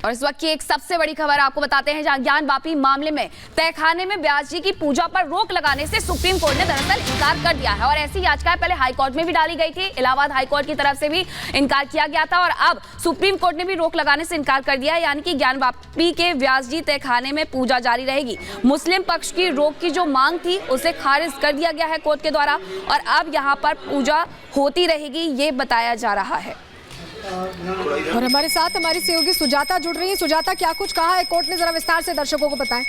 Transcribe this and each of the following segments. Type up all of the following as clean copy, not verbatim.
और इस वक्त की एक सबसे बड़ी खबर आपको बताते हैं, जहां ज्ञानवापी मामले में तहखाने में व्यास जी की पूजा पर रोक लगाने से सुप्रीम कोर्ट ने दरअसल इनकार कर दिया है। और ऐसी याचिकाएं पहले हाई कोर्ट में भी डाली गई थी, इलाहाबाद हाई कोर्ट की तरफ से भी इनकार किया गया था और अब सुप्रीम कोर्ट ने भी रोक लगाने से इनकार कर दिया है। यानी कि ज्ञानवापी के व्यास जी तहखाने में पूजा जारी रहेगी। मुस्लिम पक्ष की रोक की जो मांग थी उसे खारिज कर दिया गया है कोर्ट के द्वारा और अब यहाँ पर पूजा होती रहेगी, ये बताया जा रहा है। और हमारे साथ हमारी सहयोगी सुजाता जुड़ रही है। सुजाता, क्या कुछ कहा है कोर्ट ने, जरा विस्तार से दर्शकों को बताएं।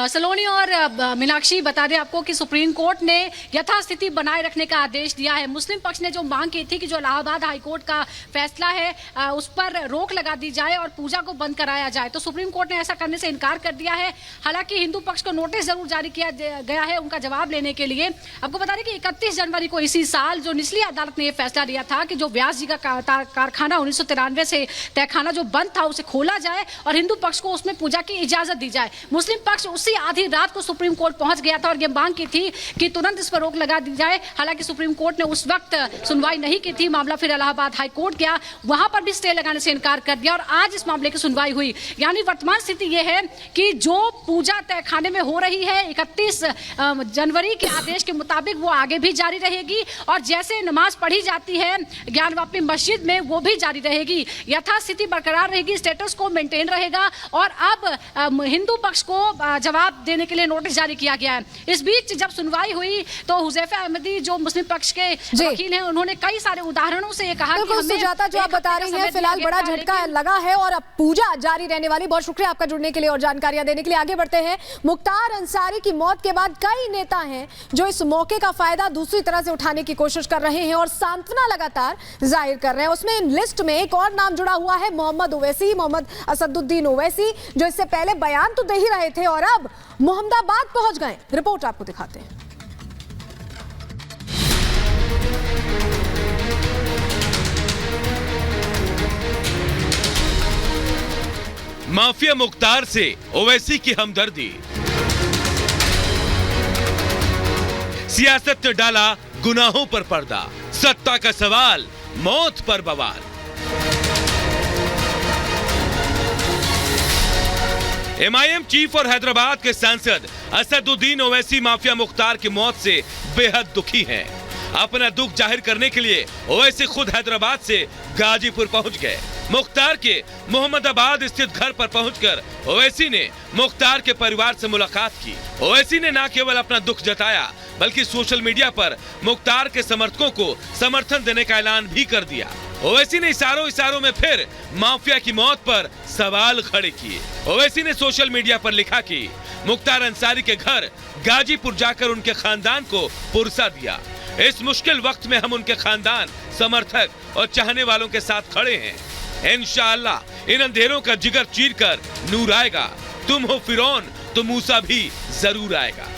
सलोनी और मीनाक्षी, बता दें आपको कि सुप्रीम कोर्ट ने यथास्थिति बनाए रखने का आदेश दिया है। मुस्लिम पक्ष ने जो मांग की थी कि जो इलाहाबाद हाई कोर्ट का फैसला है उस पर रोक लगा दी जाए और पूजा को बंद कराया जाए, तो सुप्रीम कोर्ट ने ऐसा करने से इनकार कर दिया है। हालांकि हिंदू पक्ष को नोटिस जरूर जारी किया गया है उनका जवाब लेने के लिए। आपको बता दें कि 31 जनवरी को इसी साल जो निचली अदालत ने यह फैसला दिया था कि जो व्यास जी का कारखाना 1993 से तहखाना जो बंद था उसे खोला जाए और हिंदू पक्ष को उसमें पूजा की इजाजत दी जाए। मुस्लिम पक्ष उसी आधी रात को सुप्रीम कोर्ट पहुंच गया था और यह मांग की थी कि तुरंत इस पर रोक लगा दी जाए। हालांकि सुप्रीम कोर्ट ने उस वक्त सुनवाई नहीं की थी, मामला फिर इलाहाबाद हाई कोर्ट गया, वहां पर भी स्टे लगाने से इनकार कर दिया और आज इस मामले की सुनवाई हुई। यानी वर्तमान स्थिति यह है कि जो पूजा तहखाने में हो रही है 31 जनवरी के आदेश के मुताबिक वो आगे भी जारी रहेगी और जैसे नमाज पढ़ी जाती है ज्ञानवापी मस्जिद में वो भी जारी रहेगी। यथास्थिति बरकरार रहेगी, स्टेटस को मेंटेन रहेगा और अब हिंदू पक्ष को जवाब देने के लिए नोटिस जारी किया गया है। इस बीच जब सुनवाई हुई तो हुज़ैफा अहमदी जो मुस्लिम पक्ष के वकील हैं उन्होंने कई सारे उदाहरणों से ये कहा कि सुजाता, जो आप बता रही हैं फिलहाल बड़ा झटका लगा है और अब पूजा जारी रहने वाली। बहुत शुक्रिया आपका जुड़ने के लिए और जानकारियां देने के लिए। आगे बढ़ते हैं। मुख्तार अंसारी की मौत के बाद कई नेता हैं जो इस मौके का फायदा दूसरी तरह से उठाने की कोशिश कर रहे हैं और सांत्वना लगातार जाहिर कर रहे हैं। उसमें लिस्ट में एक और नाम जुड़ा हुआ है, मोहम्मद ओवैसी, मोहम्मद असदुद्दीन ओवैसी, जो इससे पहले बयान तो दे ही रहे थे और अब मोहम्मदाबाद पहुंच गए। रिपोर्ट आपको दिखाते हैं। माफिया मुख्तार से ओवैसी की हमदर्दी। सियासत ने डाला गुनाहों पर पर्दा, सत्ता का सवाल, मौत पर बवाल। MIM चीफ और हैदराबाद के सांसद असदुद्दीन ओवैसी माफिया मुख्तार की मौत से बेहद दुखी हैं। अपना दुख जाहिर करने के लिए ओवैसी खुद हैदराबाद से गाजीपुर पहुंच गए। मुख्तार के मोहम्मदाबाद स्थित घर पर पहुंचकर ओवैसी ने मुख्तार के परिवार से मुलाकात की। ओवैसी ने न केवल अपना दुख जताया बल्कि सोशल मीडिया पर मुख्तार के समर्थकों को समर्थन देने का ऐलान भी कर दिया। ओवैसी ने इशारों में फिर माफिया की मौत पर सवाल खड़े किए। ओवैसी ने सोशल मीडिया पर लिखा कि मुख्तार अंसारी के घर गाजीपुर जाकर उनके खानदान को पुरसा दिया। इस मुश्किल वक्त में हम उनके खानदान, समर्थक और चाहने वालों के साथ खड़े हैं। इंशाअल्लाह इन अंधेरों का जिगर चीरकर नूर आएगा। तुम हो फिरौन तो मूसा भी जरूर आएगा।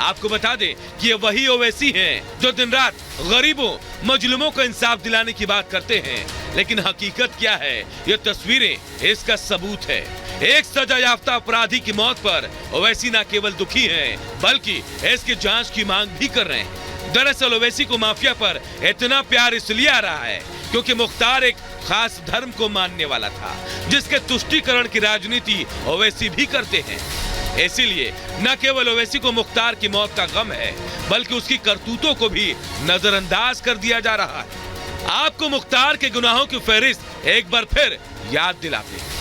आपको बता दें कि ये वही ओवैसी हैं जो दिन रात गरीबों, मजलूमों को इंसाफ दिलाने की बात करते हैं, लेकिन हकीकत क्या है ये तस्वीरें इसका सबूत है। एक सजा याफ्ता अपराधी की मौत पर ओवैसी न केवल दुखी हैं बल्कि इसकी जांच की मांग भी कर रहे हैं। दरअसल ओवैसी को माफिया पर इतना प्यार इसलिए आ रहा है क्योंकि मुख्तार एक खास धर्म को मानने वाला था जिसके तुष्टीकरण की राजनीति ओवैसी भी करते हैं। इसीलिए न केवल ओवैसी को मुख्तार की मौत का गम है बल्कि उसकी करतूतों को भी नजरअंदाज कर दिया जा रहा है। आपको मुख्तार के गुनाहों की फहरिस्त एक बार फिर याद दिलाते हैं।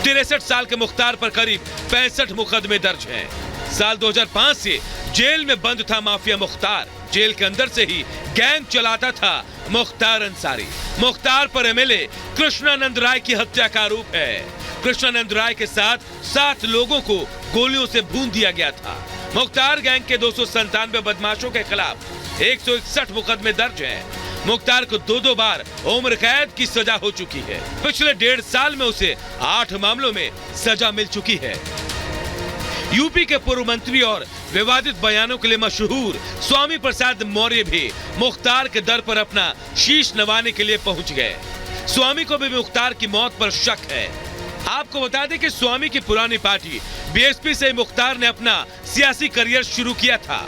63 साल के मुख्तार पर करीब 65 मुकदमे दर्ज हैं। साल 2005 से जेल में बंद था माफिया मुख्तार। जेल के अंदर से ही गैंग चलाता था मुख्तार अंसारी। मुख्तार पर MLA कृष्णानंद राय की हत्या का आरोप है। कृष्णानंद राय के साथ 7 लोगों को गोलियों से भून दिया गया था। मुख्तार गैंग के 297 बदमाशों के खिलाफ 161 मुकदमे दर्ज हैं। मुख्तार को 2 बार उम्र कैद की सजा हो चुकी है। पिछले 1.5 साल में उसे 8 मामलों में सजा मिल चुकी है। यूपी के पूर्व मंत्री और विवादित बयानों के लिए मशहूर स्वामी प्रसाद मौर्य भी मुख्तार के दर पर अपना शीश नवाने के लिए पहुंच गए। स्वामी को भी मुख्तार की मौत पर शक है। आपको बता दें कि स्वामी की पुरानी पार्टी BSP से मुख्तार ने अपना सियासी करियर शुरू किया था।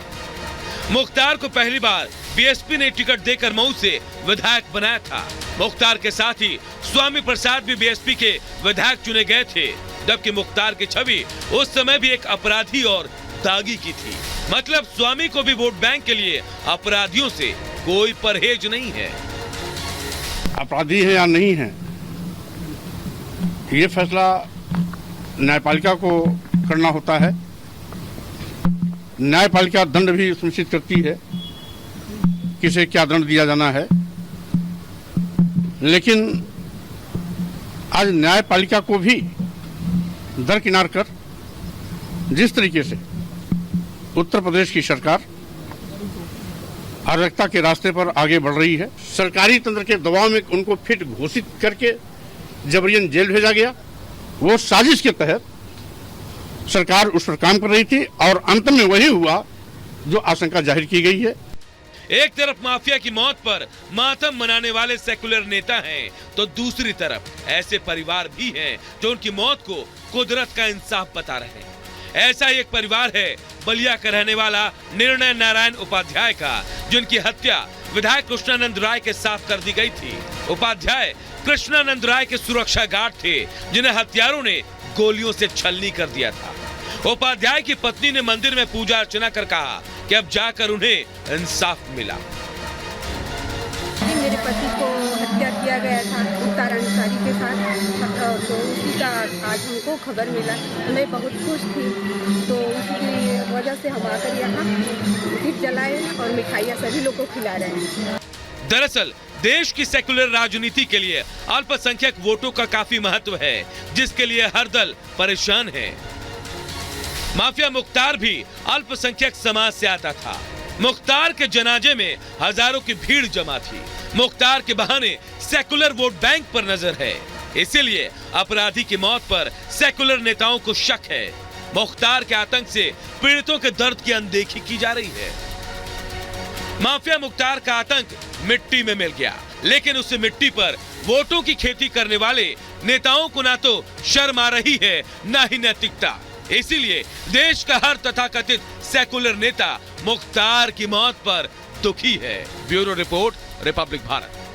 मुख्तार को पहली बार बीएसपी ने टिकट देकर मऊ से विधायक बनाया था। मुख्तार के साथ ही स्वामी प्रसाद भी बीएसपी के विधायक चुने गए थे, जबकि मुख्तार की छवि उस समय भी एक अपराधी और दागी की थी। मतलब स्वामी को भी वोट बैंक के लिए अपराधियों से कोई परहेज नहीं है। अपराधी है या नहीं है, ये फैसला न्यायपालिका को करना होता है। न्यायपालिका दंड भी सुनिश्चित करती है, किसे क्या दंड दिया जाना है। लेकिन आज न्यायपालिका को भी दरकिनार कर जिस तरीके से उत्तर प्रदेश की सरकार अराजकता के रास्ते पर आगे बढ़ रही है, सरकारी तंत्र के दबाव में उनको फिट घोषित करके जबरियन जेल भेजा गया। वो साजिश के तहत सरकार उस पर काम कर रही थी और अंत में वही हुआ जो आशंका जाहिर की गई है। एक तरफ माफिया की मौत पर मातम मनाने वाले सेकुलर नेता हैं, तो दूसरी तरफ ऐसे परिवार भी हैं जो उनकी मौत को कुदरत का इंसाफ बता रहे हैं। ऐसा एक परिवार है बलिया का रहने वाला निर्णय नारायण उपाध्याय का, जिनकी हत्या विधायक कृष्णानंद राय के साथ कर दी गई थी। उपाध्याय कृष्णानंद राय के सुरक्षा गार्ड थे, जिन्हें हत्यारों ने गोलियों से छलनी कर दिया था। उपाध्याय की पत्नी ने मंदिर में पूजा अर्चना कर कहा कि अब जाकर उन्हें इंसाफ मिला। मेरे पति को हत्या किया गया था मुख्तार अंसारी के साथ, तो उसी का आज हमको खबर मिला। मैं बहुत खुश थी, तो उसकी वजह से हम आकर यहाँ दीप जलाए और मिठाइयाँ सभी लोग को खिला रहे हैं। दरअसल देश की सेकुलर राजनीति के लिए अल्पसंख्यक वोटों का काफी महत्व है, जिसके लिए हर दल परेशान है। माफिया मुख्तार भी अल्पसंख्यक समाज से आता था। मुख्तार के जनाजे में हजारों की भीड़ जमा थी। मुख्तार के बहाने सेकुलर वोट बैंक पर नजर है, इसीलिए अपराधी की मौत पर सेकुलर नेताओं को शक है। मुख्तार के आतंक से पीड़ितों के दर्द की अनदेखी की जा रही है। माफिया मुख्तार का आतंक मिट्टी में मिल गया, लेकिन उस मिट्टी पर वोटों की खेती करने वाले नेताओं को ना तो शर्म आ रही है, ना ही नैतिकता। इसीलिए देश का हर तथाकथित सेकुलर नेता मुख्तार की मौत पर दुखी है। Bureau report, Republic Bharat.